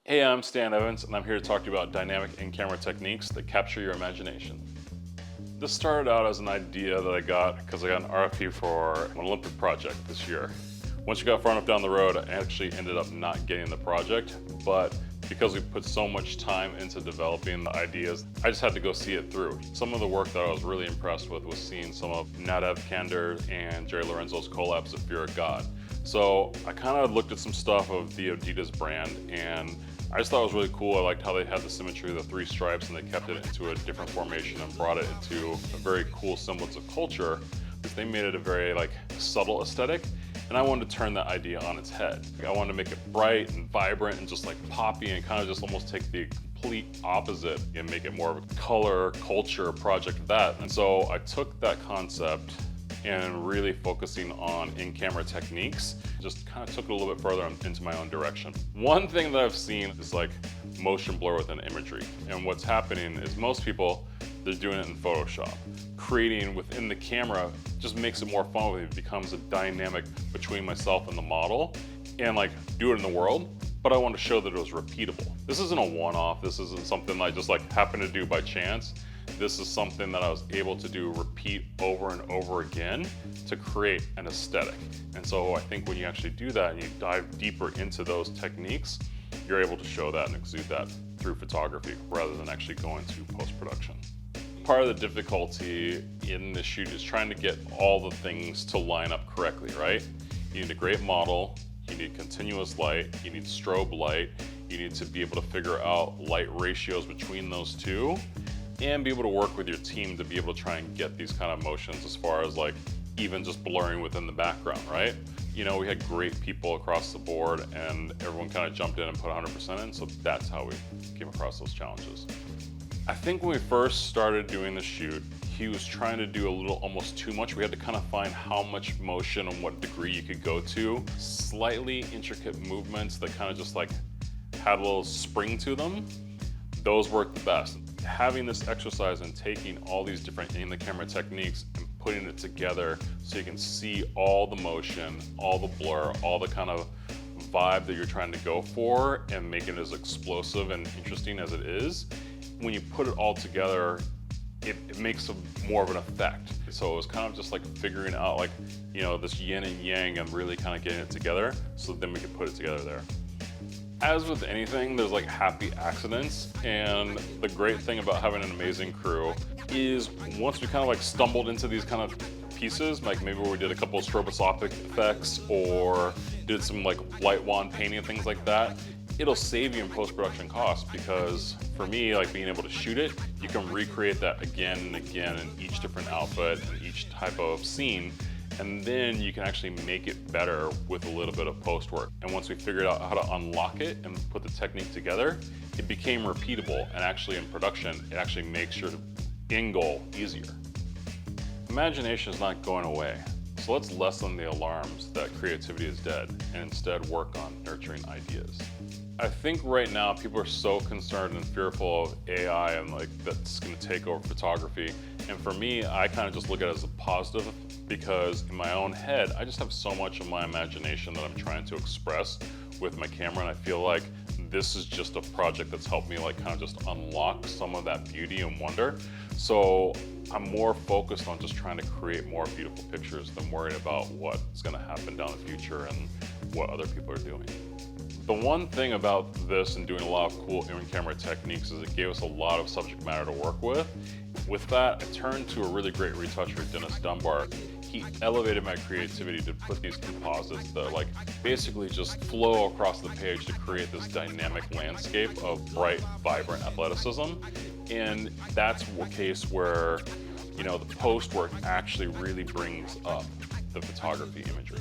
Hey, I'm Stan Evans, and I'm here to talk to you about dynamic in-camera techniques that capture your imagination. This started out as an idea that I got because I got an RFP for an Olympic project this year. Once you got far enough down the road, I actually ended up not getting the project, but because we put so much time into developing the ideas, I just had to go see it through. Some of the work that I was really impressed with was seeing some of Nadav Kander and Jerry Lorenzo's collabs of Fear of God. So I kind of looked at some stuff of the Adidas brand, and I just thought it was really cool. I liked how they had the symmetry of the three stripes and they kept it into a different formation and brought it into a very cool semblance of culture, because they made it a very subtle aesthetic. And I wanted to turn that idea on its head. I wanted to make it bright and vibrant and just poppy, and kind of just almost take the complete opposite and make it more of a color culture project of that. And so I took that concept and really focusing on in-camera techniques, just kind of took it a little bit further into my own direction. One thing that I've seen is motion blur within imagery. And what's happening is most people, they're doing it in Photoshop. Creating within the camera just makes it more fun with it. It becomes a dynamic between myself and the model, and do it in the world. But I wanted to show that it was repeatable. This isn't a one-off. This isn't something I just happened to do by chance. This is something that I was able to do repeat over and over again to create an aesthetic. And so I think when you actually do that and you dive deeper into those techniques, you're able to show that and exude that through photography rather than actually going to post-production. Part of the difficulty in this shoot is trying to get all the things to line up correctly, right? You need a great model, you need continuous light, you need strobe light, you need to be able to figure out light ratios between those two, and be able to work with your team to be able to try and get these kind of motions as far as even just blurring within the background, right? You know, we had great people across the board and everyone kind of jumped in and put 100% in, so that's how we came across those challenges. I think when we first started doing the shoot, he was trying to do a little almost too much. We had to kind of find how much motion and what degree you could go to. Slightly intricate movements that kind of just had a little spring to them. Those worked the best. Having this exercise and taking all these different in-the-camera techniques and putting it together so you can see all the motion, all the blur, all the kind of vibe that you're trying to go for, and making it as explosive and interesting as it is. When you put it all together, it makes more of an effect. So it was kind of just figuring out this yin and yang and really kind of getting it together so then we could put it together there. As with anything, there's happy accidents, and the great thing about having an amazing crew is once we kind of stumbled into these kind of pieces, maybe where we did a couple of stroboscopic effects or did some light wand painting and things like that, it'll save you in post-production costs, because for me, being able to shoot it, you can recreate that again and again in each different outfit and each type of scene, and then you can actually make it better with a little bit of post work. And once we figured out how to unlock it and put the technique together, it became repeatable, and actually in production, it actually makes your Ingle easier. Imagination is not going away. So let's lessen the alarms that creativity is dead and instead work on nurturing ideas. I think right now people are so concerned and fearful of AI and that's gonna take over photography. And for me, I kind of just look at it as a positive, because in my own head, I just have so much of my imagination that I'm trying to express with my camera, and I feel like this is just a project that's helped me kind of just unlock some of that beauty and wonder. So I'm more focused on just trying to create more beautiful pictures than worrying about what's gonna happen down the future and what other people are doing. The one thing about this and doing a lot of cool in-camera techniques is it gave us a lot of subject matter to work with. With that, I turned to a really great retoucher, Dunbar. He elevated my creativity to put these composites that basically just flow across the page to create this dynamic landscape of bright, vibrant athleticism. And that's a case where, the post work actually really brings up the photography imagery.